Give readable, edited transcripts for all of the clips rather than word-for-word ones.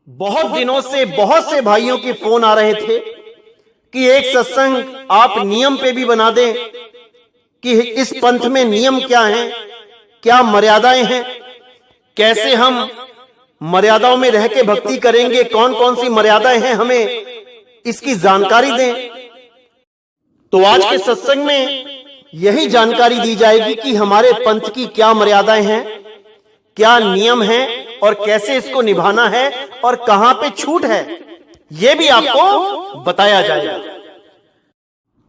बहुत दिनों से बहुत से भाइयों के फोन आ रहे थे कि एक सत्संग आप नियम पे भी बना दें कि इस पंथ में नियम क्या हैं, क्या मर्यादाएं हैं, कैसे हम मर्यादाओं में रह के भक्ति करेंगे, कौन कौन सी मर्यादाएं हैं, हमें इसकी जानकारी दें। तो आज के सत्संग में यही जानकारी दी जाएगी कि हमारे पंथ की क्या मर्यादाएं हैं, क्या नियम हैं और कैसे इसको निभाना है और कहां पे छूट है, यह भी आपको बताया जाएगा।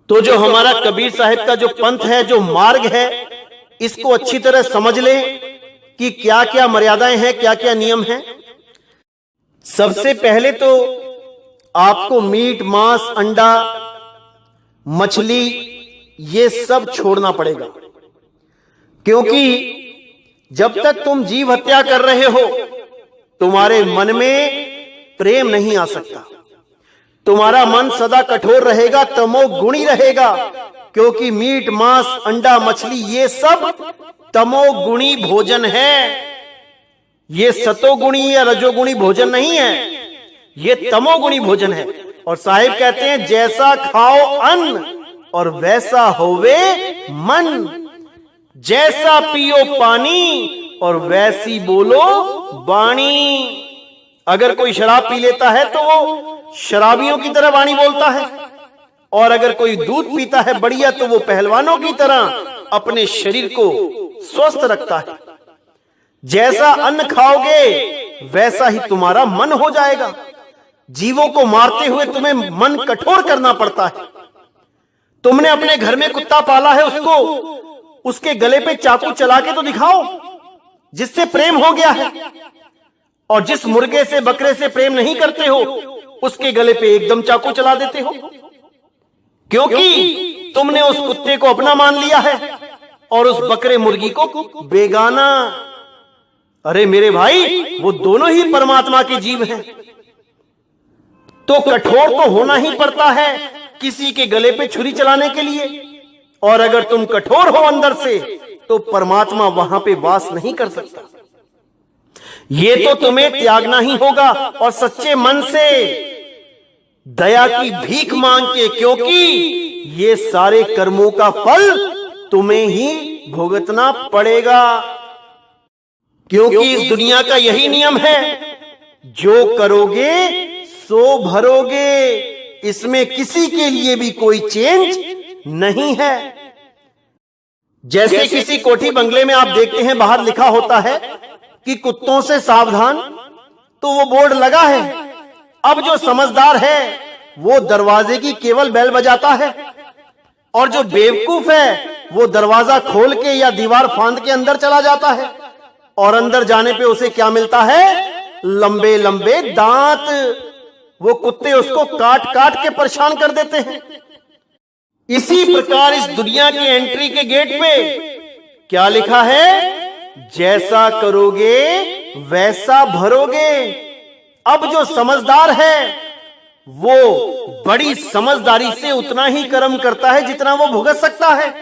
तो जो हमारा कबीर साहिब का जो पंथ है, जो मार्ग है, इसको अच्छी तरह समझ लें कि क्या क्या मर्यादाएं हैं, क्या क्या नियम हैं। सबसे पहले तो आपको मीट, मांस, अंडा, मछली ये सब छोड़ना पड़ेगा, क्योंकि जब तक तुम जीव हत्या कर रहे हो तुम्हारे मन में प्रेम नहीं आ सकता। तुम्हारा मन सदा कठोर रहेगा, तमोगुणी रहेगा, क्योंकि मीट, मांस, अंडा, मछली ये सब तमोगुणी भोजन है। ये सतोगुणी या रजोगुणी भोजन नहीं है, ये तमोगुणी भोजन है। और साहिब कहते हैं जैसा खाओ अन्न और वैसा होवे मन, जैसा पियो पानी और वैसी बोलो वाणी। अगर कोई शराब पी लेता है तो वो शराबियों की तरह वाणी बोलता है, और अगर कोई दूध पीता है बढ़िया तो वो पहलवानों की तरह अपने शरीर को स्वस्थ रखता है। जैसा अन्न खाओगे वैसा ही तुम्हारा मन हो जाएगा। जीवों को मारते हुए तुम्हें मन कठोर करना पड़ता है। तुमने अपने घर में कुत्ता पाला है, उसके गले पे चाकू चला के तो दिखाओ, जिससे प्रेम हो गया है। और जिस मुर्गे से, बकरे से प्रेम नहीं करते हो उसके गले पे एकदम चाकू चला देते हो, क्योंकि तुमने उस कुत्ते को अपना मान लिया है और उस बकरे मुर्गी को बेगाना। अरे मेरे भाई, वो दोनों ही परमात्मा के जीव हैं, तो कठोर तो होना ही पड़ता है किसी के गले पे छुरी चलाने के लिए। और अगर तुम कठोर हो अंदर से तो परमात्मा वहां पे वास नहीं कर सकता। ये तो तुम्हें त्यागना ही होगा, और सच्चे मन से दया की भीख मांग के, क्योंकि ये सारे कर्मों का फल तुम्हें ही भुगतना पड़ेगा। क्योंकि इस दुनिया का यही नियम है, जो करोगे सो भरोगे। इसमें किसी के लिए भी कोई चेंज नहीं है। जैसे किसी कोठी बंगले में आप देखते हैं बाहर लिखा होता है कि कुत्तों से सावधान, तो वो बोर्ड लगा है। अब जो समझदार है वो दरवाजे की केवल बेल बजाता है, और जो बेवकूफ है वो दरवाजा खोल के या दीवार फांद के अंदर चला जाता है। और अंदर जाने पे उसे क्या मिलता है? लंबे लंबे दांत। वो कुत्ते उसको काट काट के परेशान कर देते हैं। इसी प्रकार इस दुनिया की एंट्री के गेट पे क्या लिखा है? जैसा करोगे वैसा भरोगे। अब जो समझदार है वो बड़ी समझदारी से उतना ही कर्म करता है जितना वो भुगत सकता है,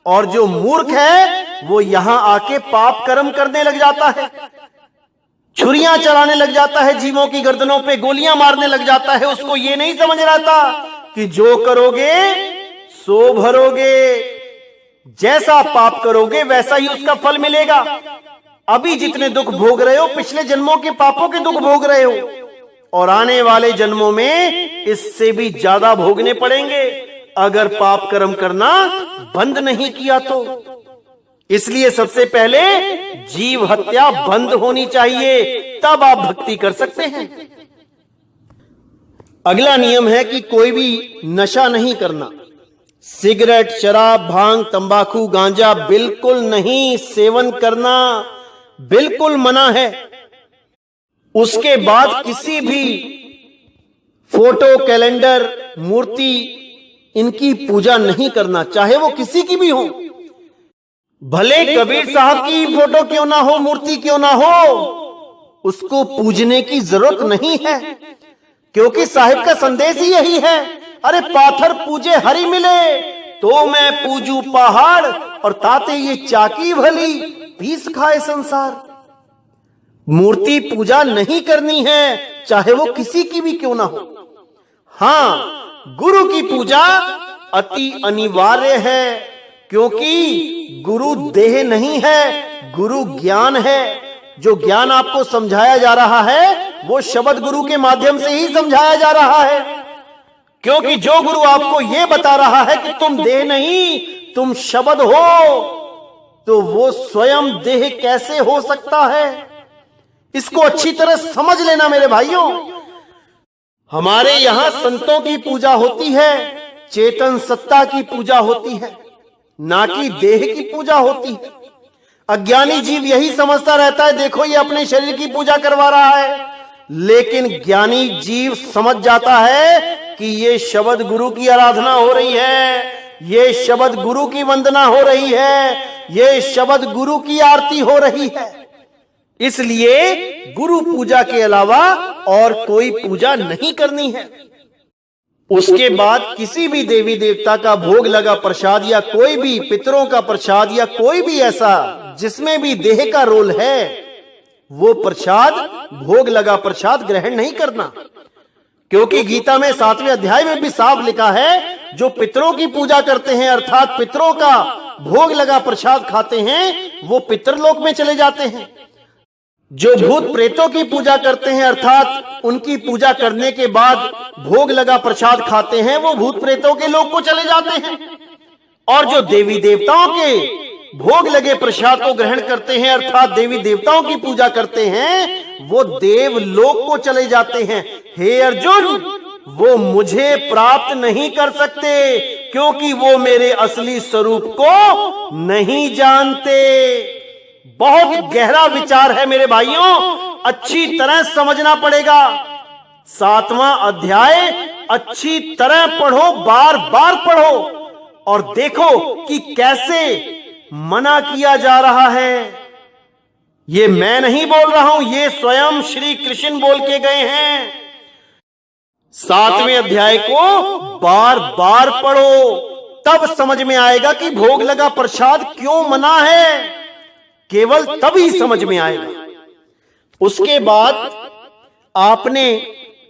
और जो मूर्ख है वो यहां आके पाप कर्म करने लग जाता है, छुरियां चलाने लग जाता है, जीवों की गर्दनों पे गोलियां मारने लग जाता है। उसको ये नहीं समझ रहता कि जो करोगे सो भरोगे। जैसा पाप करोगे वैसा ही उसका फल मिलेगा। अभी जितने दुख भोग रहे हो पिछले जन्मों के पापों के दुख भोग रहे हो, और आने वाले जन्मों में इससे भी ज्यादा भोगने पड़ेंगे अगर पाप कर्म करना बंद नहीं किया तो। इसलिए सबसे पहले जीव हत्या बंद होनी चाहिए, तब आप भक्ति कर सकते हैं। अगला नियम है कि कोई भी नशा नहीं करना। सिगरेट, शराब, भांग, तंबाकू, गांजा बिल्कुल नहीं सेवन करना, बिल्कुल मना है। उसके बाद किसी भी फोटो, कैलेंडर, मूर्ति इनकी पूजा नहीं करना, चाहे वो किसी की भी हो। भले कबीर साहब की फोटो क्यों ना हो, मूर्ति क्यों ना हो, उसको पूजने की जरूरत नहीं है, क्योंकि साहिब का संदेश ही यही है। अरे पाथर पूजे हरि मिले, तो मैं पूजू पहाड़, और ताते ये चाकी भली पीस खाए संसार। मूर्ति पूजा नहीं करनी है, चाहे वो किसी की भी क्यों ना हो। हां, गुरु की पूजा अति अनिवार्य है, क्योंकि गुरु देह नहीं है, गुरु ज्ञान है। जो ज्ञान आपको समझाया जा रहा है वो शब्द गुरु के माध्यम से ही समझाया जा रहा है, क्योंकि जो गुरु आपको यह बता रहा है कि तुम देह नहीं, तुम शब्द हो, तो वो स्वयं देह कैसे हो सकता है? इसको अच्छी तरह समझ लेना मेरे भाइयों। हमारे यहां संतों की पूजा होती है, चेतन सत्ता की पूजा होती है, ना कि देह की पूजा होती है। अज्ञानी जीव यही समझता रहता है, देखो ये अपने शरीर की पूजा करवा रहा है, लेकिन ज्ञानी जीव समझ जाता है कि ये शब्द गुरु की आराधना हो रही है, ये शब्द गुरु की वंदना हो रही है, ये शब्द गुरु की आरती हो रही है। इसलिए गुरु पूजा के अलावा और कोई पूजा नहीं करनी है। उसके बाद किसी भी देवी देवता का भोग लगा प्रसाद या कोई भी पितरों का प्रसाद या कोई भी ऐसा जिसमें भी देह का रोल है, वो प्रसाद, भोग लगा प्रसाद ग्रहण नहीं करना। क्योंकि गीता में 7वें अध्याय में भी साफ लिखा है, जो पितरों की पूजा करते हैं अर्थात पितरों का भोग लगा प्रसाद खाते हैं, वो पितरलोक में चले जाते हैं। जो भूत प्रेतों की पूजा करते हैं अर्थात उनकी पूजा करने के बाद भोग लगा प्रसाद खाते हैं, वो भूत प्रेतों के लोक को चले जाते हैं। और जो देवी देवताओं के भोग लगे प्रसाद को ग्रहण करते हैं अर्थात देवी देवताओं की पूजा करते हैं, वो देवलोक को चले जाते हैं। हे अर्जुन, वो मुझे प्राप्त नहीं कर सकते, क्योंकि वो मेरे असली स्वरूप को नहीं जानते। बहुत गहरा विचार है मेरे भाइयों, अच्छी तरह समझना पड़ेगा। 7वां अध्याय अच्छी तरह पढ़ो, बार बार पढ़ो और देखो कि कैसे मना किया जा रहा है। ये मैं नहीं बोल रहा हूं, ये स्वयं श्री कृष्ण बोल के गए हैं। 7वें अध्याय को बार बार पढ़ो, तब समझ में आएगा कि भोग लगा प्रसाद क्यों मना है। केवल तभी समझ में आएगा। उसके बाद आपने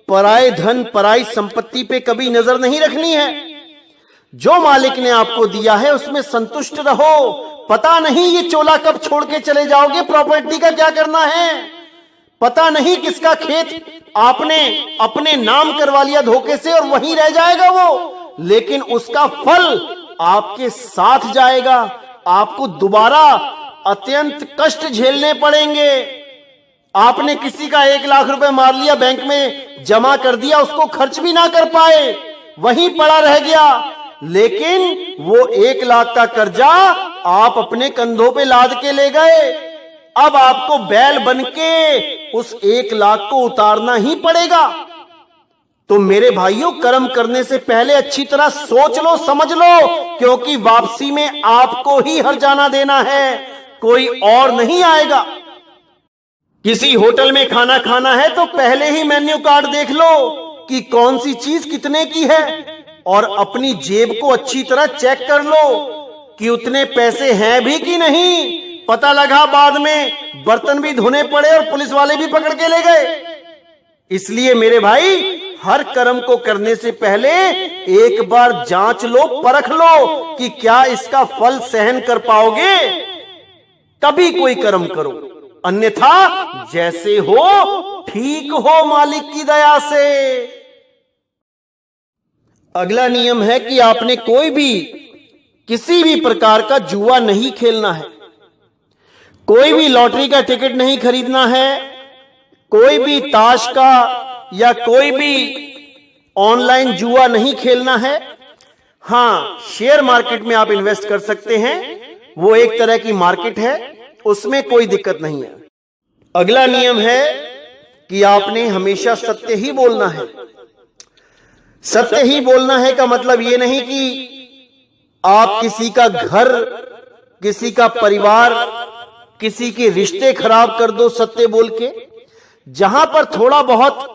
पराये धन, पराई संपत्ति पे कभी नजर नहीं रखनी है। जो मालिक ने आपको दिया है उसमें संतुष्ट रहो। पता नहीं ये चोला कब छोड़ के चले जाओगे, प्रॉपर्टी का क्या करना है, पता नहीं किसका खेत आपने अपने नाम करवा लिया धोखे से और वहीं रह जाएगा वो, लेकिन उसका फल आपके साथ जाएगा। आपको दोबारा अत्यंत कष्ट झेलने पड़ेंगे। आपने किसी का 1 लाख रुपए मार लिया, बैंक में जमा कर दिया, उसको खर्च भी ना कर पाए, वहीं पड़ा रह गया, लेकिन वो 1 लाख का कर्जा आप अपने कंधों पे लाद के ले गए। अब आपको बैल बनके उस 1 लाख को उतारना ही पड़ेगा। तो मेरे भाइयों, कर्म करने से पहले अच्छी तरह सोच लो, समझ लो, क्योंकि वापसी में आपको ही हर्जाना देना है, कोई और नहीं आएगा। किसी होटल में खाना खाना है तो पहले ही मेन्यू कार्ड देख लो कि कौन सी चीज कितने की है, और अपनी जेब को अच्छी तरह चेक कर लो कि उतने पैसे हैं भी कि नहीं। पता लगा बाद में बर्तन भी धोने पड़े और पुलिस वाले भी पकड़ के ले गए। इसलिए मेरे भाई, हर कर्म को करने से पहले एक बार जांच लो, परख लो कि क्या इसका फल सहन कर पाओगे, तभी कोई कर्म करो। अन्यथा जैसे हो ठीक हो मालिक की दया से। अगला नियम है कि आपने कोई भी किसी भी प्रकार का जुआ नहीं खेलना है, कोई भी लॉटरी का टिकट नहीं खरीदना है, कोई भी ताश का या कोई भी ऑनलाइन जुआ नहीं खेलना है। हां, शेयर मार्केट में आप इन्वेस्ट कर सकते हैं, वो एक तरह की मार्केट है, उसमें कोई दिक्कत नहीं है। अगला नियम है कि आपने हमेशा सत्य ही बोलना है। सत्य ही बोलना है का मतलब ये नहीं कि आप किसी का घर, किसी का परिवार, किसी के रिश्ते खराब कर दो सत्य बोल के। जहां पर थोड़ा बहुत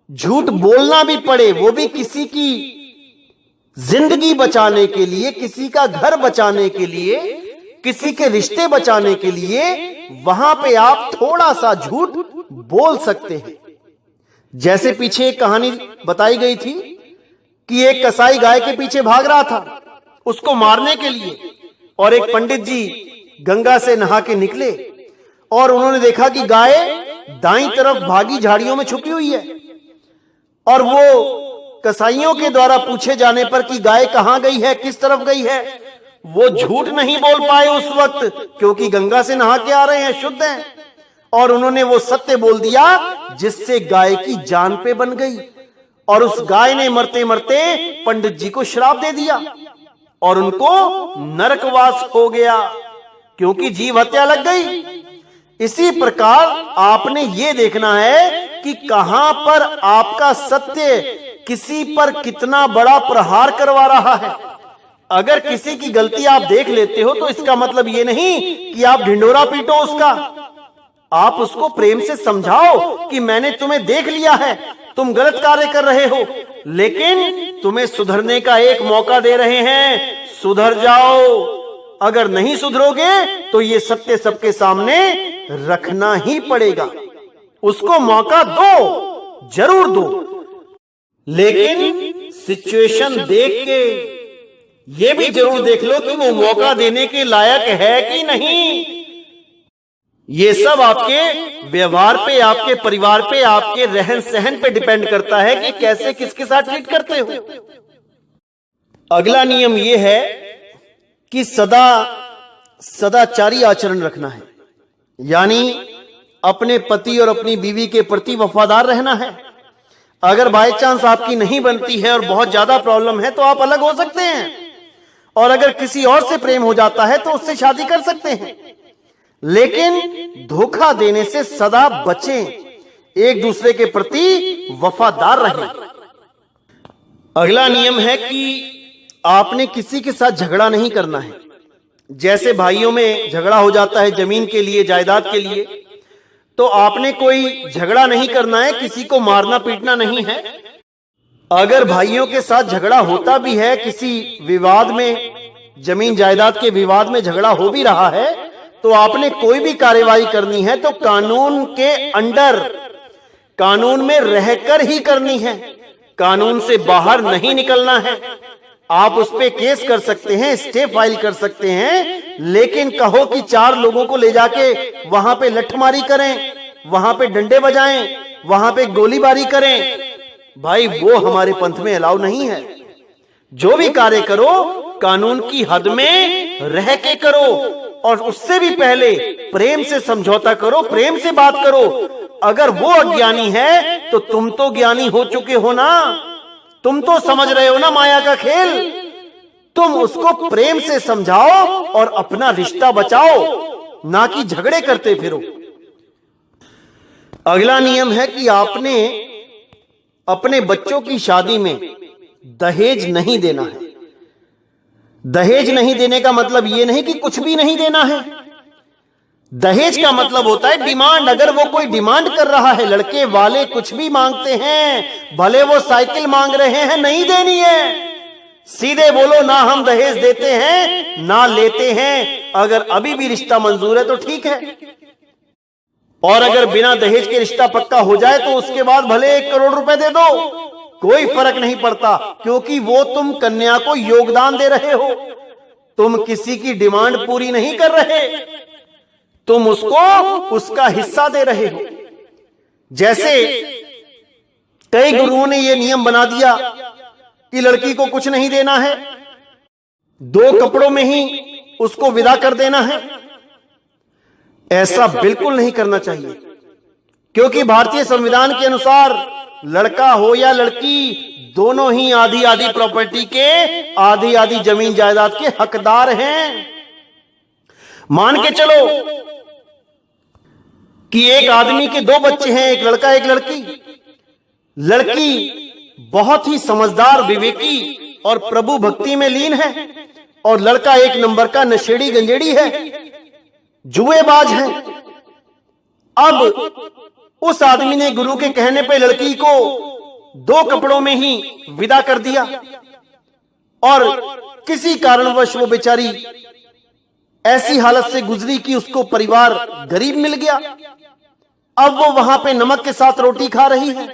झूठ बोलना भी पड़े, वो भी किसी की जिंदगी बचाने के लिए, किसी का घर बचाने के लिए, किसी के रिश्ते बचाने के लिए, वहां पे आप थोड़ा सा झूठ बोल सकते हैं। जैसे पीछे एक कहानी बताई गई थी कि एक कसाई गाय के पीछे भाग रहा था उसको मारने के लिए, और एक पंडित जी गंगा से नहा के निकले और उन्होंने देखा कि गाय दाईं तरफ भागी झाड़ियों में छुपी हुई है। और वो कसाईयों के द्वारा पूछे जाने पर कि गाय कहां गई है, किस तरफ गई है, वो झूठ नहीं बोल पाए उस वक्त, क्योंकि गंगा से नहा के आ रहे हैं, शुद्ध हैं। और उन्होंने वो सत्य बोल दिया जिससे गाय की जान पे बन गई, और उस गाय ने मरते मरते पंडित जी को श्राप दे दिया और उनको नरकवास हो गया, क्योंकि जीव हत्या लग गई। इसी प्रकार आपने ये देखना है कि कहां पर आपका सत्य किसी पर कितना बड़ा प्रहार करवा रहा है। अगर किसी की गलती आप देख लेते हो तो इसका मतलब ये नहीं कि आप ढिंडोरा पीटो उसका, आप उसको प्रेम से समझाओ कि मैंने तुम्हें देख लिया है, तुम गलत कार्य कर रहे हो, लेकिन तुम्हें सुधरने का एक मौका दे रहे हैं, सुधर जाओ। अगर नहीं सुधरोगे तो ये सत्य सबके सामने रखना ही पड़ेगा। उसको मौका दो, जरूर दो, लेकिन सिचुएशन देख के ये भी जरूर देख लो कि वो मौका देने के लायक है कि नहीं। ये सब आपके व्यवहार पे, आपके परिवार पे, आपके रहन सहन पे डिपेंड करता है कि कैसे किसके साथ ट्रीट करते हो। अगला नियम ये है कि सदाचारी आचरण रखना है, यानी अपने पति और अपनी बीवी के प्रति वफादार रहना है। अगर बाय चांस आपकी नहीं बनती है और बहुत ज्यादा प्रॉब्लम है तो आप अलग हो सकते हैं, और अगर किसी और से प्रेम हो जाता है तो उससे शादी कर सकते हैं, लेकिन धोखा देने से सदा बचें, एक दूसरे के प्रति वफादार रहें। अगला नियम है कि आपने किसी के साथ झगड़ा नहीं करना है। जैसे भाइयों में झगड़ा हो जाता है जमीन के लिए, जायदाद के लिए, तो आपने कोई झगड़ा नहीं करना है, किसी को मारना पीटना नहीं है। अगर भाइयों के साथ झगड़ा होता भी है, किसी विवाद में, जमीन जायदाद के विवाद में झगड़ा हो भी रहा है, तो आपने कोई भी कार्यवाही करनी है तो कानून के अंडर, कानून में रहकर ही करनी है, कानून से बाहर नहीं निकलना है। आप उस पे केस कर सकते हैं, स्टे फाइल कर सकते हैं, लेकिन कहो कि 4 लोगों को ले जाके वहां पे लठमारी करें, वहां पे डंडे बजाएं, वहां पे गोलीबारी करें, भाई वो हमारे पंथ में अलाउ नहीं है। जो भी कार्य करो कानून की हद में रह के करो, और उससे भी पहले प्रेम से समझौता करो, प्रेम से बात करो। अगर वो अज्ञानी है तो तुम तो ज्ञानी हो चुके हो ना, तुम तो समझ रहे हो ना माया का खेल। तुम उसको प्रेम से समझाओ और अपना रिश्ता बचाओ, ना कि झगड़े करते फिरो। अगला नियम है कि आपने अपने बच्चों की शादी में दहेज नहीं देना है। दहेज नहीं देने का मतलब यह नहीं कि कुछ भी नहीं देना है। दहेज का मतलब होता है डिमांड। अगर वो कोई डिमांड कर रहा है, लड़के वाले कुछ भी मांगते हैं, भले वो साइकिल मांग रहे हैं, नहीं देनी है। सीधे बोलो ना हम दहेज देते हैं ना लेते हैं। अगर अभी भी रिश्ता मंजूर है तो ठीक है, और अगर बिना दहेज के रिश्ता पक्का हो जाए तो उसके बाद भले 1 करोड़ रुपए दे दो, कोई फर्क नहीं पड़ता, क्योंकि वो तुम कन्या को योगदान दे रहे हो। तुम किसी की डिमांड पूरी नहीं कर रहे, तुम उसको उसका हिस्सा दे रहे हो। जैसे कई गुरुओं ने यह नियम बना दिया कि लड़की को कुछ नहीं देना है, 2 कपड़ों में ही उसको विदा कर देना है। ऐसा बिल्कुल नहीं करना चाहिए, क्योंकि भारतीय संविधान के अनुसार लड़का हो या लड़की दोनों ही आधी आधी प्रॉपर्टी के, आधी आधी जमीन जायदाद के हकदार हैं। मान के चलो कि एक आदमी के 2 बच्चे हैं, एक लड़का एक लड़की। लड़की बहुत ही समझदार, विवेकी और प्रभु भक्ति में लीन है, और लड़का 1 नंबर का नशेड़ी गंजेड़ी है, जुएबाज है। अब उस आदमी ने गुरु के कहने पे लड़की को 2 कपड़ों में ही विदा कर दिया, और किसी कारणवश वो बेचारी ऐसी हालत से गुजरी कि उसको परिवार गरीब मिल गया। अब वो वहां पे नमक के साथ रोटी खा रही है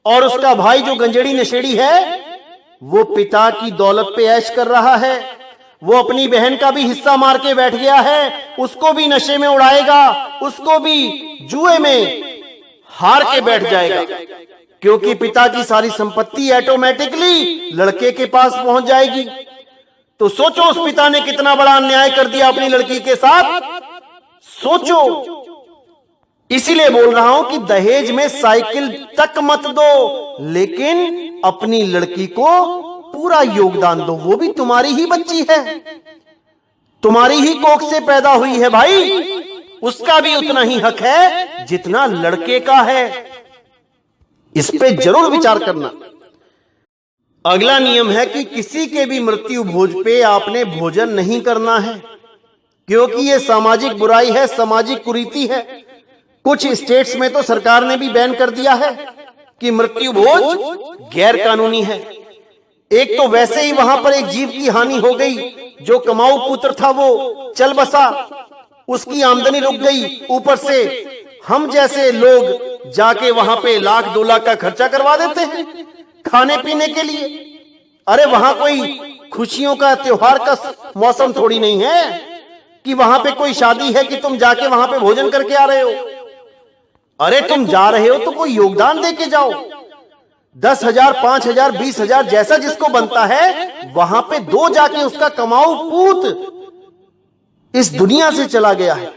और उसका भाई जो गंजेड़ी नशेड़ी है वो पिता की दौलत पे ऐश कर रहा है। वो अपनी बहन का भी हिस्सा मार के बैठ गया है, उसको भी नशे में उड़ाएगा, उसको भी जुए में हार के बैठ जाएगा, क्योंकि पिता की सारी संपत्ति ऑटोमेटिकली लड़के के पास पहुंच जाएगी। तो सोचो उस पिता ने कितना बड़ा अन्याय कर दिया अपनी लड़की के साथ, सोचो। इसीलिए बोल रहा हूं कि दहेज में साइकिल तक मत दो, लेकिन अपनी लड़की को पूरा योगदान दो। वो भी तुम्हारी ही बच्ची है, तुम्हारी ही कोख से पैदा हुई है भाई, उसका भी उतना ही हक है जितना लड़के का है। इस पे जरूर विचार करना। अगला नियम है कि किसी के भी मृत्यु भोज पे आपने भोजन नहीं करना है, क्योंकि यह सामाजिक बुराई है, सामाजिक कुरीति है। कुछ स्टेट्स में तो सरकार ने भी बैन कर दिया है कि मृत्यु भोज गैर कानूनी है। एक तो वैसे ही वहां पर एक जीव की हानि हो गई, जो कमाऊ पुत्र था वो चल बसा, उसकी आमदनी रुक गई, ऊपर से हम जैसे लोग जाके वहां पे लाख 2 लाख का खर्चा करवा देते हैं खाने पीने के लिए। अरे वहां कोई खुशियों का त्योहार का मौसम थोड़ी नहीं है कि वहां पे कोई शादी है कि तुम जाके वहां पे भोजन करके आ रहे हो। अरे तुम जा रहे हो तो कोई योगदान दे के जाओ, 10,000 5,000 20,000 जैसा जिसको बनता है वहां पे दो जाके। उसका कमाऊ पूत इस दुनिया से चला गया है,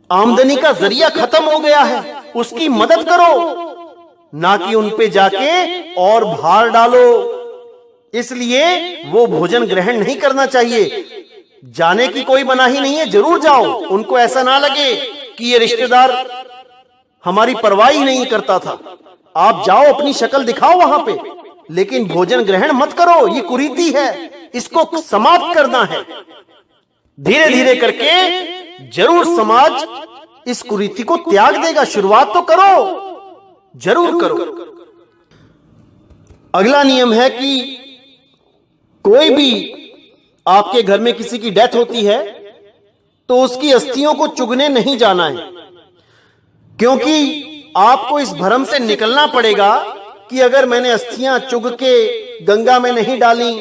आमदनी का जरिया खत्म हो गया है, उसकी मदद करो, ना कि उन पे जाके और भार डालो। इसलिए वो भोजन ग्रहण नहीं करना चाहिए। जाने की कोई मनाही नहीं है, जरूर जाओ, उनको ऐसा ना लगे कि ये रिश्तेदार हमारी परवाह ही नहीं करता था। आप जाओ, अपनी शक्ल दिखाओ वहां पे, लेकिन भोजन ग्रहण मत करो। ये कुरीति है, इसको समाप्त करना है। धीरे धीरे करके जरूर समाज इस कुरीति को त्याग देगा। शुरुआत तो करो, जरूर करो। अगला नियम है कि कोई भी आपके घर में किसी की डेथ होती है तो उसकी अस्थियों को चुगने नहीं जाना है, क्योंकि आपको इस भ्रम से निकलना पड़ेगा कि अगर मैंने अस्थियां चुग के गंगा में नहीं डाली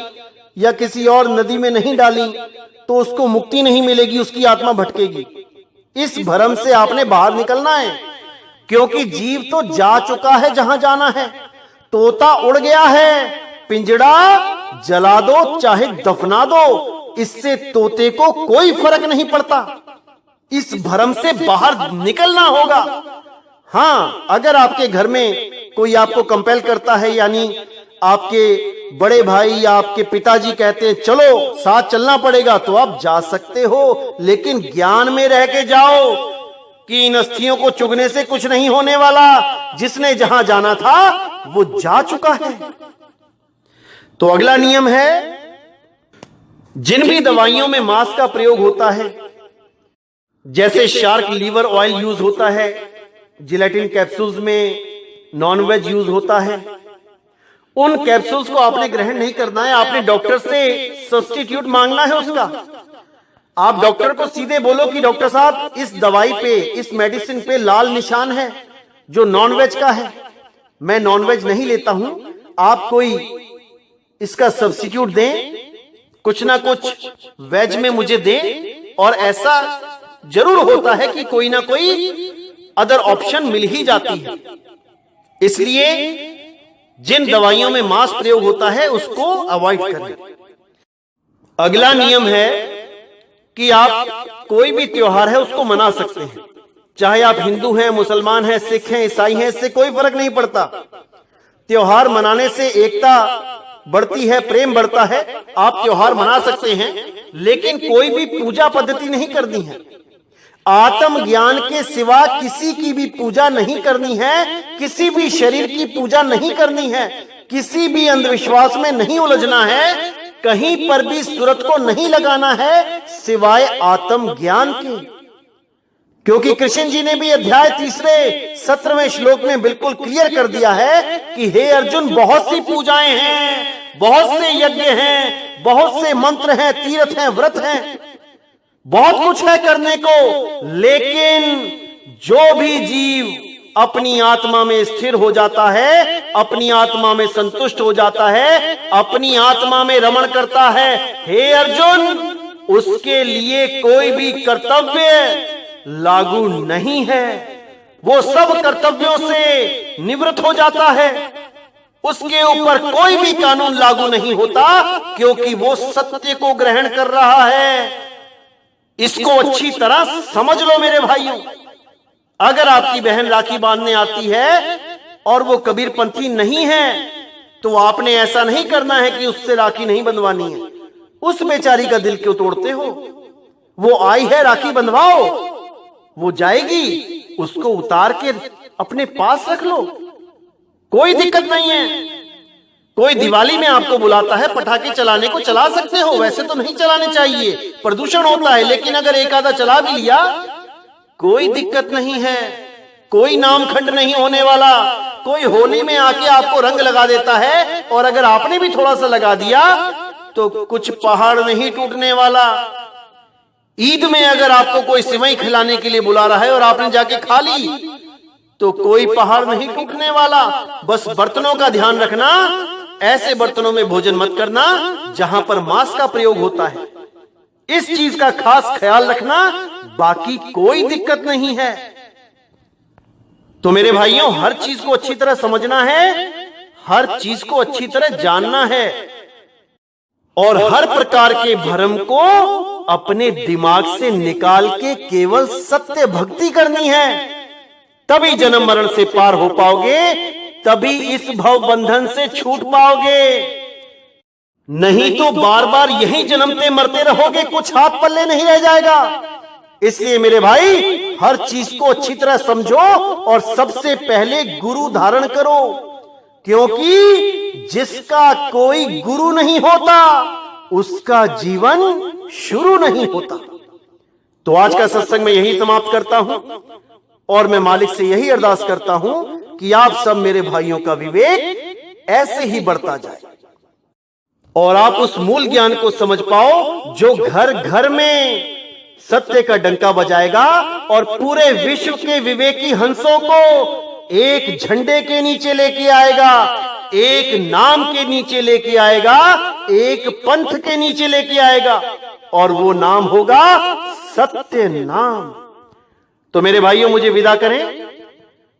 या किसी और नदी में नहीं डाली तो उसको मुक्ति नहीं मिलेगी, उसकी आत्मा भटकेगी। इस भ्रम से आपने बाहर निकलना है, क्योंकि जीव तो जा चुका है जहां जाना है। तोता उड़ गया है, पिंजड़ा जला दो चाहे दफना दो, इससे तोते को कोई फर्क नहीं पड़ता। इस भ्रम से बाहर निकलना होगा। हां, अगर आपके घर में कोई आपको कंपेल करता है, यानी आपके बड़े भाई या आपके पिताजी कहते हैं चलो साथ चलना पड़ेगा, तो आप जा सकते हो, लेकिन ज्ञान में रह के जाओ कि इन अस्थियों को चुगने से कुछ नहीं होने वाला। जिसने जहां जाना था वो जा चुका है। तो अगला नियम है, जिन भी दवाइयों में मांस का प्रयोग होता है, जैसे शार्क लीवर ऑयल यूज होता है, जिलेटिन कैप्सूल्स में नॉनवेज यूज होता है, उन कैप्सूल्स को आपने ग्रहण नहीं करना है। आपने डॉक्टर से सब्स्टिट्यूट मांगना है उसका। आप डॉक्टर को सीधे बोलो कि डॉक्टर साहब, इस दवाई पे, इस मेडिसिन पे लाल निशान है जो नॉनवेज का है, मैं नॉनवेज नहीं लेता हूं, आप कोई इसका सब्स्टिट्यूट दें, कुछ ना कुछ वेज में मुझे दें। और ऐसा जरूर होता है कि कोई ना कोई अदर ऑप्शन मिल ही जाती है। इसलिए जिन दवाइयों में मांस प्रयोग होता है उसको अवॉइड करें। अगला नियम है कि आप कोई भी त्योहार है उसको मना सकते हैं, चाहे आप हिंदू हैं, मुसलमान हैं, सिख हैं, ईसाई हैं, इससे कोई फर्क नहीं पड़ता। त्योहार मनाने से एकता बढ़ती है, प्रेम बढ़ता है। आप त्योहार मना सकते हैं, लेकिन कोई भी पूजा पद्धति नहीं करनी है। आत्म ज्ञान के सिवा किसी की भी पूजा नहीं करनी है, किसी भी शरीर की पूजा नहीं करनी है, किसी भी अंधविश्वास में नहीं उलझना है, कहीं पर भी सूरत को नहीं लगाना है सिवाय आत्म ज्ञान के। क्योंकि कृष्ण जी ने भी अध्याय 3 17वें श्लोक में बिल्कुल क्लियर कर दिया है कि हे अर्जुन, बहुत सी पूजाएं हैं, बहुत से यज्ञ हैं, बहुत से मंत्र हैं, तीर्थ हैं, व्रत हैं, बहुत कुछ है करने को, लेकिन जो भी जीव अपनी आत्मा में स्थिर हो जाता है, अपनी आत्मा में संतुष्ट हो जाता है, अपनी आत्मा में रमण करता है, हे अर्जुन, उसके लिए कोई भी कर्तव्य लागू नहीं है। वो सब कर्तव्यों से निवृत्त हो जाता है। उसके ऊपर कोई भी कानून लागू नहीं होता, क्योंकि वो सत्य को ग्रहण कर रहा है। इसको अच्छी तरह समझ लो मेरे भाइयों। अगर आपकी बहन राखी बांधने आती है और वो कबीरपंथी नहीं है, तो आपने ऐसा नहीं करना है कि उससे राखी नहीं बंधवानी है। उस बेचारी का दिल क्यों तोड़ते हो? वो आई है, राखी बंधवाओ। वो जाएगी, उसको उतार के अपने पास रख लो, कोई दिक्कत नहीं है। कोई दिवाली में आपको बुलाता है पटाखे चलाने को, चला सकते हो, वैसे तो नहीं चलाने चाहिए, प्रदूषण होता है, लेकिन अगर एक आधा चला भी लिया कोई दिक्कत नहीं है, कोई नामखंड नहीं होने वाला। कोई होली में आके आपको रंग लगा देता है, और अगर आपने भी थोड़ा सा लगा दिया तो कुछ पहाड़ नहीं टूटने वाला। ईद में अगर आपको कोई सिवई खिलाने के लिए बुला रहा है और आपने जाके खा ली, तो कोई पहाड़ नहीं टूटने वाला। बस बर्तनों का ध्यान रखना, ऐसे बर्तनों में भोजन मत करना जहां पर मांस का प्रयोग होता है। इस चीज का खास ख्याल रखना, बाकी कोई दिक्कत नहीं है। तो मेरे भाइयों, हर चीज को अच्छी तरह समझना है, हर चीज को अच्छी तरह जानना है, और हर प्रकार के भ्रम को अपने दिमाग से निकाल के केवल सत्य भक्ति करनी है। तभी जन्म मरण से पार हो पाओगे, तभी इस भव बंधन से छूट पाओगे। नहीं तो बार बार यही जन्मते मरते रहोगे, कुछ हाथ पल्ले नहीं रह जाएगा। इसलिए मेरे भाई, हर चीज को अच्छी तरह समझो और सबसे पहले गुरु धारण करो, क्योंकि जिसका कोई गुरु नहीं होता उसका जीवन शुरू नहीं होता। तो आज का सत्संग मैं यही समाप्त करता हूं, और मैं मालिक से यही अरदास करता हूं कि आप सब मेरे भाइयों का विवेक ऐसे ही बढ़ता जाए, और आप उस मूल ज्ञान को समझ पाओ जो घर घर में सत्य का डंका बजाएगा और पूरे विश्व के विवेकी हंसों को एक झंडे के नीचे लेके आएगा, एक नाम के नीचे लेके आएगा, एक पंथ के नीचे लेके आएगा, और वो नाम होगा सत्य नाम। तो मेरे भाइयों, मुझे विदा करें।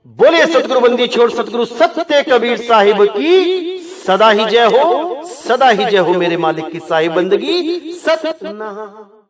बोले सतगुरु बंदी छोड़ सतगुरु सत्य कबीर साहिब की सदा ही जय हो, सदा ही जय हो। मेरे मालिक की साहिब बंदगी सत्य नाम।